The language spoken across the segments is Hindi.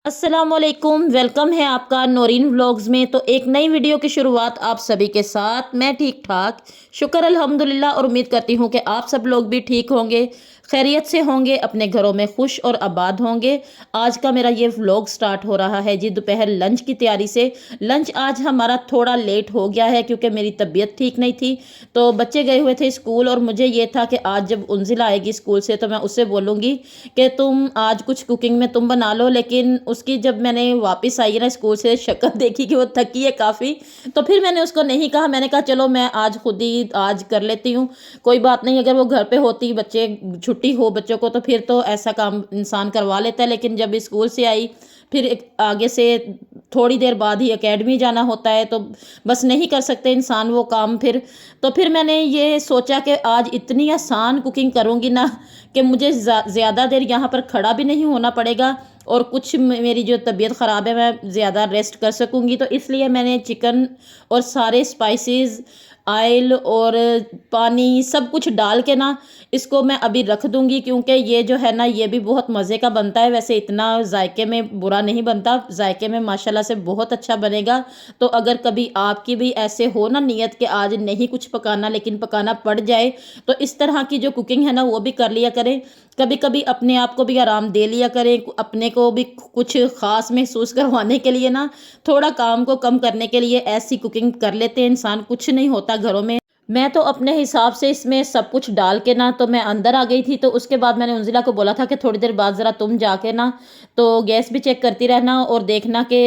अस्सलामुअलैकुम, वेलकम है आपका नौरीन व्लॉग्स में। तो एक नई वीडियो की शुरुआत आप सभी के साथ। मैं ठीक ठाक, शुक्र अल्हम्दुलिल्लाह, और उम्मीद करती हूँ कि आप सब लोग भी ठीक होंगे, खैरियत से होंगे, अपने घरों में खुश और आबाद होंगे। आज का मेरा ये व्लॉग स्टार्ट हो रहा है जी दोपहर लंच की तैयारी से। लंच आज हमारा थोड़ा लेट हो गया है क्योंकि मेरी तबीयत ठीक नहीं थी। तो बच्चे गए हुए थे स्कूल और मुझे ये था कि आज जब उन्जिला आएगी स्कूल से तो मैं उससे बोलूँगी कि तुम आज कुछ कुकिंग में तुम बना लो। लेकिन उसकी जब मैंने वापस आई है ना स्कूल से, शक्ल देखी कि वो थकी है काफ़ी, तो फिर मैंने उसको नहीं कहा। मैंने कहा चलो मैं आज खुद ही आज कर लेती हूँ, कोई बात नहीं। अगर वो घर पे होती, बच्चे छुट्टी हो बच्चों को, तो फिर तो ऐसा काम इंसान करवा लेता है। लेकिन जब स्कूल से आई, फिर एक आगे से थोड़ी देर बाद ही एकेडमी जाना होता है, तो बस नहीं कर सकते इंसान वो काम फिर। तो फिर मैंने ये सोचा कि आज इतनी आसान कुकिंग करूँगी ना कि मुझे ज़्यादा देर यहाँ पर खड़ा भी नहीं होना पड़ेगा, और कुछ मेरी जो तबीयत ख़राब है मैं ज़्यादा रेस्ट कर सकूँगी। तो इसलिए मैंने चिकन और सारे स्पाइसेस, ऑयल और पानी सब कुछ डाल के ना इसको मैं अभी रख दूँगी, क्योंकि ये जो है ना ये भी बहुत मज़े का बनता है। वैसे इतना जायके में बुरा नहीं बनता, जायके में माशाल्लाह से बहुत अच्छा बनेगा। तो अगर कभी आपकी भी ऐसे हो ना नियत कि आज नहीं कुछ पकाना लेकिन पकाना पड़ जाए, तो इस तरह की जो कुकिंग है ना वो भी कर लिया करें। कभी कभी अपने आप को भी आराम दे लिया करें, अपने को भी कुछ ख़ास महसूस करवाने के लिए ना, थोड़ा काम को कम करने के लिए ऐसी कुकिंग कर लेते हैं इंसान। कुछ नहीं होता घरों में। मैं तो अपने हिसाब से इसमें सब कुछ डाल के ना तो मैं अंदर आ गई थी। तो उसके बाद मैंने उंजिला को बोला था कि थोड़ी देर बाद ज़रा तुम जाके ना तो गैस भी चेक करती रहना और देखना कि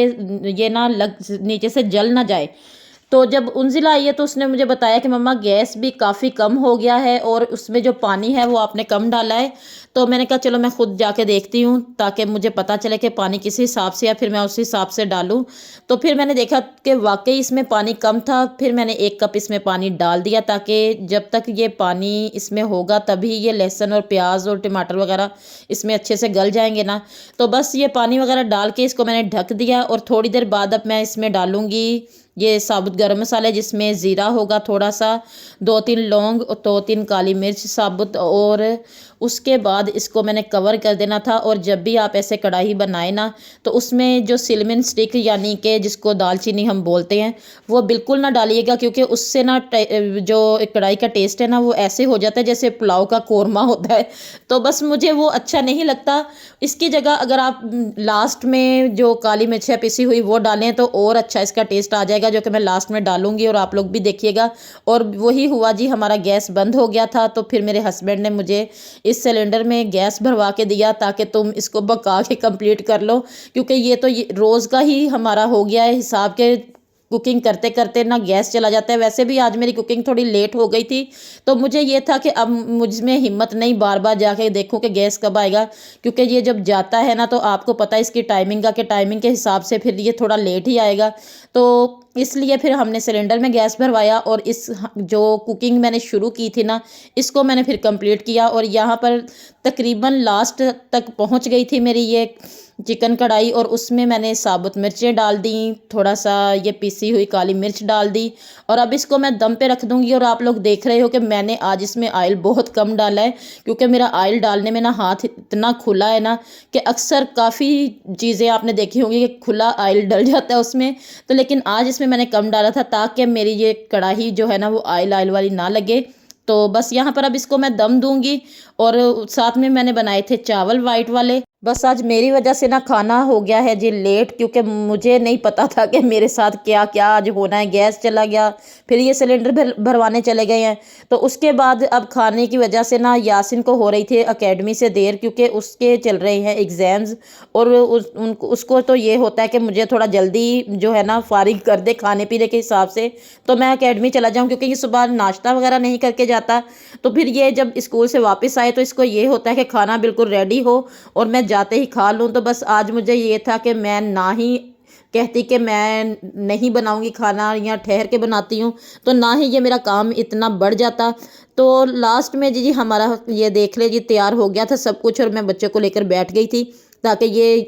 ये ना लग नीचे से जल ना जाए। तो जब उंजिला आई है तो उसने मुझे बताया कि मम्मा गैस भी काफ़ी कम हो गया है और उसमें जो पानी है वो आपने कम डाला है। तो मैंने कहा चलो मैं खुद जाके देखती हूँ ताकि मुझे पता चले कि पानी किस हिसाब से है, फिर मैं उस हिसाब से डालूँ। तो फिर मैंने देखा कि वाकई इसमें पानी कम था। फिर मैंने 1 कप इसमें पानी डाल दिया ताकि जब तक ये पानी इसमें होगा तभी ये लहसुन और प्याज और टमाटर वगैरह इसमें अच्छे से गल जाएंगे ना। तो बस ये पानी वगैरह डाल के इसको मैंने ढक दिया और थोड़ी देर बाद अब मैं इसमें डालूँगी ये साबुत गरम मसाले, जिसमें ज़ीरा होगा थोड़ा सा, 2-3 लौंग और 2-3 काली मिर्च साबुत, और उसके बाद इसको मैंने कवर कर देना था। और जब भी आप ऐसे कढ़ाई बनाए ना तो उसमें जो सिलमिन स्टिक यानी कि जिसको दालचीनी हम बोलते हैं वो बिल्कुल ना डालिएगा, क्योंकि उससे ना जो कढ़ाई का टेस्ट है ना वो ऐसे हो जाता है जैसे पुलाव का कोरमा होता है। तो बस मुझे वो अच्छा नहीं लगता। इसकी जगह अगर आप लास्ट में जो काली मिर्च है पिसी हुई वो डालें तो और अच्छा इसका टेस्ट आ जाएगा, जो कि मैं लास्ट में डालूंगी और आप लोग भी देखिएगा। और वही हुआ जी, हमारा गैस बंद हो गया था। तो फिर मेरे हस्बैंड ने मुझे इस सिलेंडर में गैस भरवा के दिया ताकि तुम इसको पका के कंप्लीट कर लो, क्योंकि ये तो रोज़ का ही हमारा हो गया है हिसाब के। कुकिंग करते करते ना गैस चला जाता है। वैसे भी आज मेरी कुकिंग थोड़ी लेट हो गई थी, तो मुझे ये था कि अब मुझ में हिम्मत नहीं बार बार जाके देखूं कि गैस कब आएगा, क्योंकि ये जब जाता है ना तो आपको पता है इसकी टाइमिंग का, कि टाइमिंग के हिसाब से फिर ये थोड़ा लेट ही आएगा। तो इसलिए फिर हमने सिलेंडर में गैस भरवाया और इस जो कुकिंग मैंने शुरू की थी ना इसको मैंने फिर कंप्लीट किया। और यहाँ पर तकरीबन लास्ट तक पहुँच गई थी मेरी ये चिकन कढ़ाई, और उसमें मैंने साबुत मिर्चें डाल दी, थोड़ा सा ये पिसी हुई काली मिर्च डाल दी, और अब इसको मैं दम पे रख दूंगी। और आप लोग देख रहे हो कि मैंने आज इसमें ऑयल बहुत कम डाला है, क्योंकि मेरा ऑयल डालने में ना हाथ इतना खुला है ना कि अक्सर काफ़ी चीज़ें आपने देखी होंगी कि खुला ऑयल डल जाता है उसमें। तो लेकिन आज इसमें मैंने कम डाला था ताकि मेरी ये कढ़ाई जो है ना वो ऑयल ऑयल वाली ना लगे। तो बस यहाँ पर अब इसको मैं दम दूंगी। और साथ में मैंने बनाए थे चावल वाइट वाले। बस आज मेरी वजह से ना खाना हो गया है जी लेट, क्योंकि मुझे नहीं पता था कि मेरे साथ क्या क्या आज होना है। गैस चला गया, फिर ये सिलेंडर भरवाने चले गए हैं। तो उसके बाद अब खाने की वजह से ना यासिन को हो रही थी एकेडमी से देर, क्योंकि उसके चल रहे हैं एग्ज़ाम्स। और उसको तो ये होता है कि मुझे थोड़ा जल्दी जो है ना फारिग कर दे खाने पीने के हिसाब से, तो मैं एकेडमी चला जाऊँ, क्योंकि ये सुबह नाश्ता वगैरह नहीं करके जाता। तो फिर ये जब स्कूल से वापस आए तो इसको ये होता है कि खाना बिल्कुल रेडी हो और मैं जाते ही खा लूँ। तो बस आज मुझे ये था कि मैं ना ही कहती कि मैं नहीं बनाऊंगी खाना या ठहर के बनाती हूँ, तो ना ही ये मेरा काम इतना बढ़ जाता। तो लास्ट में जी हमारा ये देख ले जी तैयार हो गया था सब कुछ, और मैं बच्चों को लेकर बैठ गई थी ताकि ये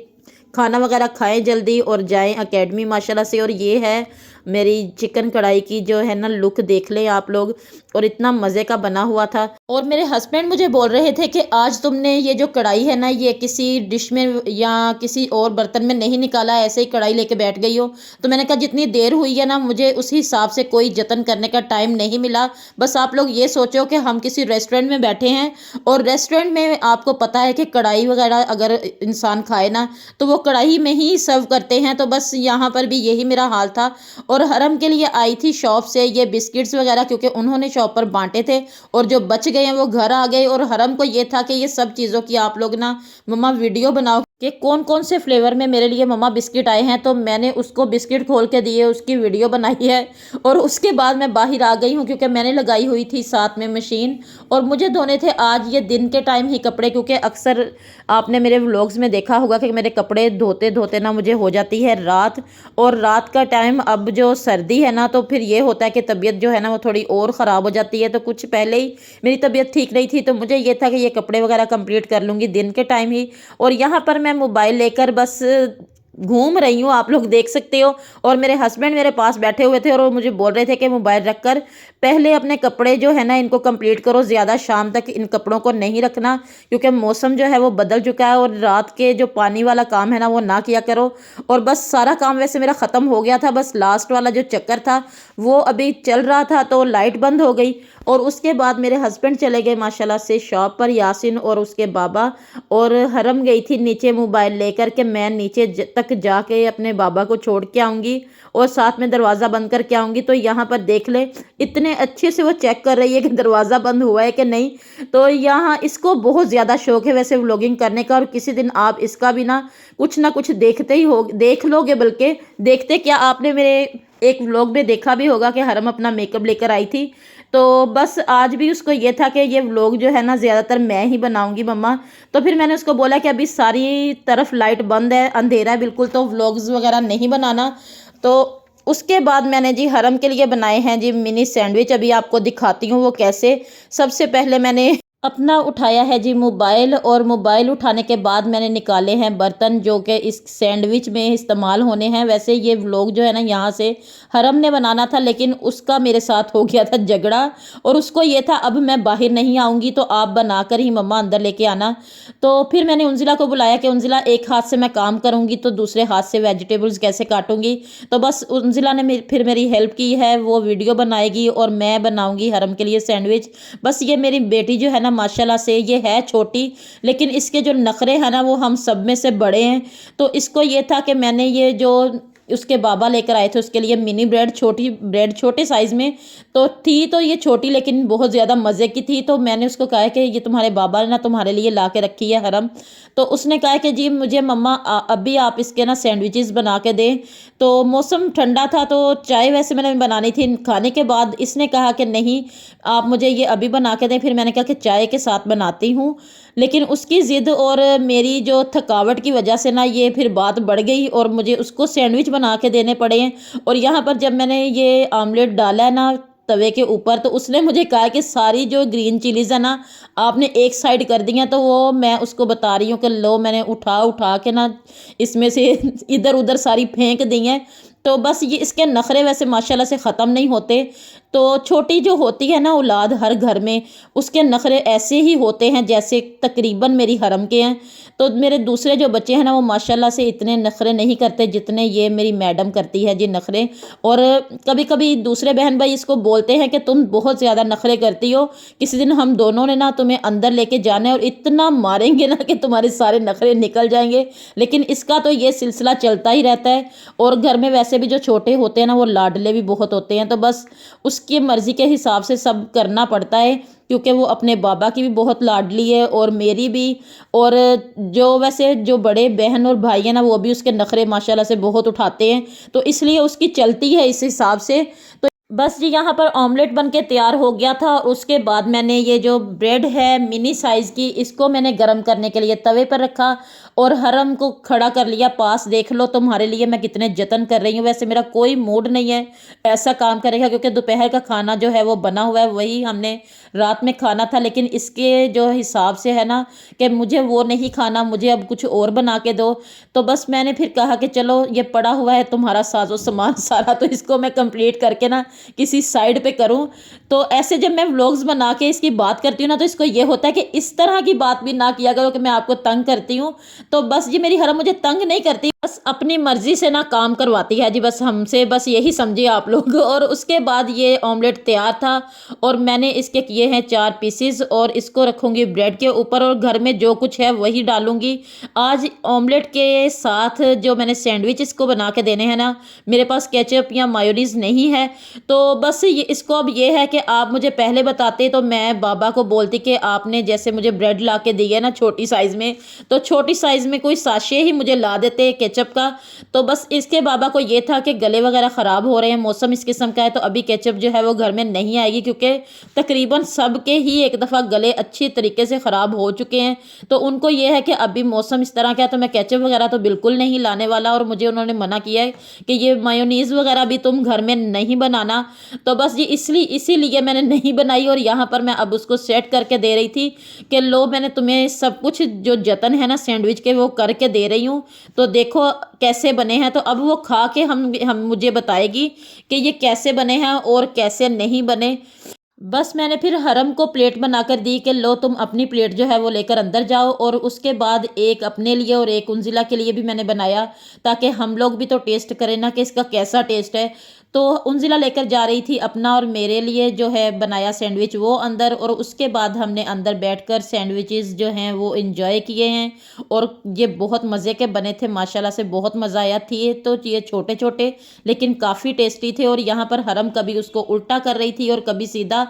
खाना वगैरह खाएं जल्दी और जाएं एकेडमी माशाल्लाह से। और ये है मेरी चिकन कढ़ाई की जो है ना लुक, देख लें आप लोग, और इतना मज़े का बना हुआ था। और मेरे हस्बैंड मुझे बोल रहे थे कि आज तुमने ये जो कढ़ाई है ना ये किसी डिश में या किसी और बर्तन में नहीं निकाला, ऐसे ही कढ़ाई लेके बैठ गई हो। तो मैंने कहा जितनी देर हुई है ना मुझे उस हिसाब से कोई जतन करने का टाइम नहीं मिला। बस आप लोग ये सोचो कि हम किसी रेस्टोरेंट में बैठे हैं और रेस्टोरेंट में आपको पता है कि कढ़ाई वगैरह अगर इंसान खाए ना तो वो कढ़ाई में ही सर्व करते हैं। तो बस यहाँ पर भी यही मेरा हाल था। और हरम के लिए आई थी शॉप से ये बिस्किट्स वगैरह, क्योंकि उन्होंने शॉप पर बांटे थे और जो बच गए हैं वो घर आ गए। और हरम को ये था कि ये सब चीज़ों की आप लोग ना मम्मा वीडियो बनाओ कि कौन कौन से फ्लेवर में मेरे लिए मम्मा बिस्किट आए हैं। तो मैंने उसको बिस्किट खोल के दिए, उसकी वीडियो बनाई है। और उसके बाद मैं बाहर आ गई हूँ क्योंकि मैंने लगाई हुई थी साथ में मशीन और मुझे धोने थे आज ये दिन के टाइम ही कपड़े, क्योंकि अक्सर आपने मेरे व्लॉग्स में देखा होगा कि मेरे कपड़े धोते धोते ना मुझे हो जाती है रात। और रात का टाइम अब जो सर्दी है ना तो फिर ये होता है कि तबीयत जो है ना वो थोड़ी और ख़राब हो जाती है। तो कुछ पहले ही मेरी तबीयत ठीक नहीं थी तो मुझे ये था कि ये कपड़े वगैरह कंप्लीट कर लूँगी दिन के टाइम ही। और यहाँ पर मैं मोबाइल लेकर बस घूम रही हूँ, आप लोग देख सकते हो। और मेरे हस्बैंड मेरे पास बैठे हुए थे और वो मुझे बोल रहे थे कि मोबाइल रखकर पहले अपने कपड़े जो है ना इनको कंप्लीट करो, ज़्यादा शाम तक इन कपड़ों को नहीं रखना क्योंकि मौसम जो है वो बदल चुका है। और रात के जो पानी वाला काम है ना वो ना किया करो। और बस सारा काम वैसे मेरा ख़त्म हो गया था, बस लास्ट वाला जो चक्कर था वो अभी चल रहा था तो लाइट बंद हो गई। और उसके बाद मेरे हस्बैंड चले गए माशाल्लाह से शॉप पर, यासिन और उसके बाबा। और हरम गई थी नीचे मोबाइल लेकर के मैं नीचे तक जाके अपने बाबा को छोड़ के आऊँगी और साथ में दरवाज़ा बंद करके आऊँगी। तो यहाँ पर देख ले इतने अच्छे से वो चेक कर रही है कि दरवाज़ा बंद हुआ है कि नहीं। तो यहाँ इसको बहुत ज़्यादा शौक है वैसे व्लॉगिंग करने का। और किसी दिन आप इसका भी ना कुछ देखते ही हो, देख लोगे। बल्कि देखते क्या, आपने मेरे एक व्लॉग में देखा भी होगा कि हरम अपना मेकअप लेकर आई थी। तो बस आज भी उसको ये था कि ये व्लॉग जो है ना ज़्यादातर मैं ही बनाऊंगी मम्मा। तो फिर मैंने उसको बोला कि अभी सारी तरफ लाइट बंद है, अंधेरा है बिल्कुल, तो व्लॉग्स वगैरह नहीं बनाना। तो उसके बाद मैंने जी हरम के लिए बनाए हैं जी मिनी सैंडविच, अभी आपको दिखाती हूँ वो कैसे। सबसे पहले मैंने अपना उठाया है जी मोबाइल और मोबाइल उठाने के बाद मैंने निकाले हैं बर्तन जो कि इस सैंडविच में इस्तेमाल होने हैं। वैसे ये व्लॉग जो है ना यहाँ से हरम ने बनाना था लेकिन उसका मेरे साथ हो गया था झगड़ा और उसको ये था अब मैं बाहर नहीं आऊँगी तो आप बनाकर ही मम्मा अंदर लेके आना। तो फिर मैंने उंजिला को बुलाया कि उंजिला एक हाथ से मैं काम करूँगी तो दूसरे हाथ से वेजिटेबल्स कैसे काटूँगी। तो बस उंजिला ने फिर मेरी हेल्प की है, वो वीडियो बनाएगी और मैं बनाऊँगी हरम के लिए सैंडविच। बस ये मेरी बेटी जो है ना माशाल्लाह से ये है छोटी लेकिन इसके जो नखरे हैं ना वो हम सब में से बड़े हैं। तो इसको ये था कि मैंने ये जो उसके बाबा लेकर आए थे उसके लिए मिनी ब्रेड छोटे साइज़ में तो थी, तो ये छोटी लेकिन बहुत ज़्यादा मज़े की थी। तो मैंने उसको कहा कि ये तुम्हारे बाबा ने ना तुम्हारे लिए ला के रखी है हरम। तो उसने कहा कि जी मुझे मम्मा अभी आप इसके ना सैंडविचेस बना के दें। तो मौसम ठंडा था तो चाय वैसे मैंने बनानी थी खाने के बाद, इसने कहा कि नहीं आप मुझे ये अभी बना के दें। फिर मैंने कहा कि चाय के साथ बनाती हूँ, लेकिन उसकी ज़िद और मेरी जो थकावट की वजह से ना ये फिर बात बढ़ गई और मुझे उसको सैंडविच बना के देने पड़े हैं। और यहाँ पर जब मैंने ये आमलेट डाला है ना तवे के ऊपर तो उसने मुझे कहा कि सारी जो ग्रीन चिलीज़ है ना आपने एक साइड कर दी हैं। तो वो मैं उसको बता रही हूँ कि लो मैंने उठा उठा के ना इसमें से इधर उधर सारी फेंक दी हैं। तो बस ये इसके नखरे वैसे माशाल्लाह से ख़त्म नहीं होते। तो छोटी जो होती है ना औलाद हर घर में उसके नखरे ऐसे ही होते हैं जैसे तकरीबन मेरी हरम के हैं। तो मेरे दूसरे जो बच्चे हैं ना वो माशाल्लाह से इतने नखरे नहीं करते जितने ये मेरी मैडम करती है जी नखरे। और कभी कभी दूसरे बहन भाई इसको बोलते हैं कि तुम बहुत ज़्यादा नखरे करती हो, किसी दिन हम दोनों ने ना तुम्हें अंदर लेके जाना है और इतना मारेंगे ना कि तुम्हारे सारे नखरे निकल जाएंगे। लेकिन इसका तो ये सिलसिला चलता ही रहता है। और घर में वैसे भी जो छोटे होते हैं ना वो लाडले भी बहुत होते हैं। तो बस उसकी मर्ज़ी के हिसाब से सब करना पड़ता है क्योंकि वो अपने बाबा की भी बहुत लाडली है और मेरी भी। और जो वैसे जो बड़े बहन और भाई हैं ना वो भी उसके नखरे माशाल्लाह से बहुत उठाते हैं तो इसलिए उसकी चलती है इस हिसाब से। तो बस जी यहाँ पर ऑमलेट बन के तैयार हो गया था। उसके बाद मैंने ये जो ब्रेड है मिनी साइज़ की इसको मैंने गर्म करने के लिए तवे पर रखा और हरम को खड़ा कर लिया पास, देख लो तुम्हारे लिए मैं कितने जतन कर रही हूँ। वैसे मेरा कोई मूड नहीं है ऐसा काम करेगा, क्योंकि दोपहर का खाना जो है वो बना हुआ है, वही हमने रात में खाना था। लेकिन इसके जो हिसाब से है ना कि मुझे वो नहीं खाना, मुझे अब कुछ और बना के दो। तो बस मैंने फिर कहा कि चलो ये पड़ा हुआ है तुम्हारा साजो सामान सारा, तो इसको मैं कंप्लीट करके ना किसी साइड पे करूं। तो ऐसे जब मैं व्लॉग्स बना के इसकी बात करती हूँ ना, तो इसको ये होता है कि इस तरह की बात भी ना किया करो कि मैं आपको तंग करती हूँ। तो बस जी मेरी हरम मुझे तंग नहीं करती, बस अपनी मर्जी से ना काम करवाती है जी, बस हमसे, बस यही समझिए आप लोग। और उसके बाद ये ऑमलेट तैयार था और मैंने इसके किए हैं 4 पीसेस और इसको रखूंगी ब्रेड के ऊपर और घर में जो कुछ है वही डालूंगी। आज ऑमलेट के साथ जो मैंने सैंडविच इसको बना के देने हैं ना, मेरे पास केचप या मायोनीज नहीं है। तो बस ये इसको अब ये है कि आप मुझे पहले बताते तो मैं बाबा को बोलती कि आपने जैसे मुझे ब्रेड ला के दी है ना छोटी साइज़ में, तो छोटी साइज़ में कोई साशे ही मुझे ला देते केचप का। तो बस इसके बाबा को ये था कि गले वगैरह ख़राब हो रहे हैं, मौसम इस किस्म का है, तो अभी केचप जो है वो घर में नहीं आएगी, क्योंकि तकरीबन सबके ही एक दफ़ा गले अच्छी तरीके से ख़राब हो चुके हैं। तो उनको ये है कि अभी मौसम इस तरह का है, तो मैं केचप वगैरह तो बिल्कुल नहीं लाने वाला, और मुझे उन्होंने मना किया है कि ये मायोनीज़ वगैरह भी तुम घर में नहीं बनाना। तो बस ये इसीलिए मैंने नहीं बनाई। और यहाँ पर मैं अब उसको सेट करके दे रही थी कि लो मैंने तुम्हें सब कुछ जो जतन है ना सैंडविच के वो करके दे रही हूँ, तो देखो कैसे बने हैं। तो अब वो खा के हम मुझे बताएगी कि ये कैसे बने हैं और कैसे नहीं बने। बस मैंने फिर हरम को प्लेट बनाकर दी कि लो तुम अपनी प्लेट जो है वो लेकर अंदर जाओ, और उसके बाद एक अपने लिए और एक उंजिला के लिए भी मैंने बनाया, ताकि हम लोग भी तो टेस्ट करें ना कि इसका कैसा टेस्ट है। तो उंजिला लेकर जा रही थी अपना और मेरे लिए जो है बनाया सैंडविच वो अंदर, और उसके बाद हमने अंदर बैठकर सैंडविचेस जो हैं वो इंजॉय किए हैं। और ये बहुत मज़े के बने थे माशाल्लाह से, बहुत मज़ा आया थी। तो ये छोटे छोटे लेकिन काफ़ी टेस्टी थे। और यहाँ पर हरम कभी उसको उल्टा कर रही थी और कभी सीधा,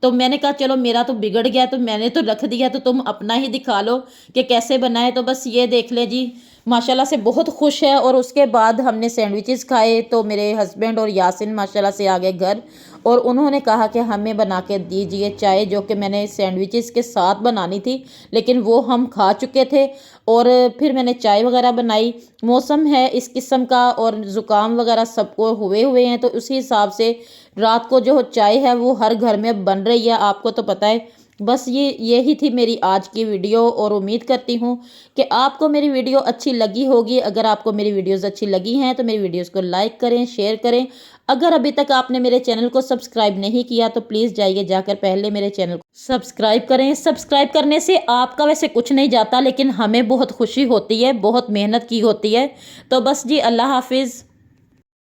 तो मैंने कहा चलो मेरा तो बिगड़ गया, तो मैंने तो रख दिया, तो तुम अपना ही दिखा लो कि कैसे बना है। तो बस ये देख ले जी, माशाल्लाह से बहुत खुश है। और उसके बाद हमने सैंडविचेस खाए, तो मेरे हस्बैंड और यासिन माशाल्लाह से आ गए घर, और उन्होंने कहा कि हमें बना के दीजिए चाय, जो कि मैंने सैंडविचेस के साथ बनानी थी, लेकिन वो हम खा चुके थे। और फिर मैंने चाय वगैरह बनाई। मौसम है इस किस्म का और ज़ुकाम वगैरह सबको हुए हैं, तो उसी हिसाब से रात को जो चाय है वो हर घर में बन रही है, आपको तो पता है। बस यही थी मेरी आज की वीडियो, और उम्मीद करती हूँ कि आपको मेरी वीडियो अच्छी लगी होगी। अगर आपको मेरी वीडियोस अच्छी लगी हैं तो मेरी वीडियोस को लाइक करें, शेयर करें। अगर अभी तक आपने मेरे चैनल को सब्सक्राइब नहीं किया तो प्लीज़ जाइए जाकर पहले मेरे चैनल को सब्सक्राइब करें। सब्सक्राइब करने से आपका वैसे कुछ नहीं जाता, लेकिन हमें बहुत खुशी होती है, बहुत मेहनत की होती है। तो बस जी, अल्लाह हाफिज़।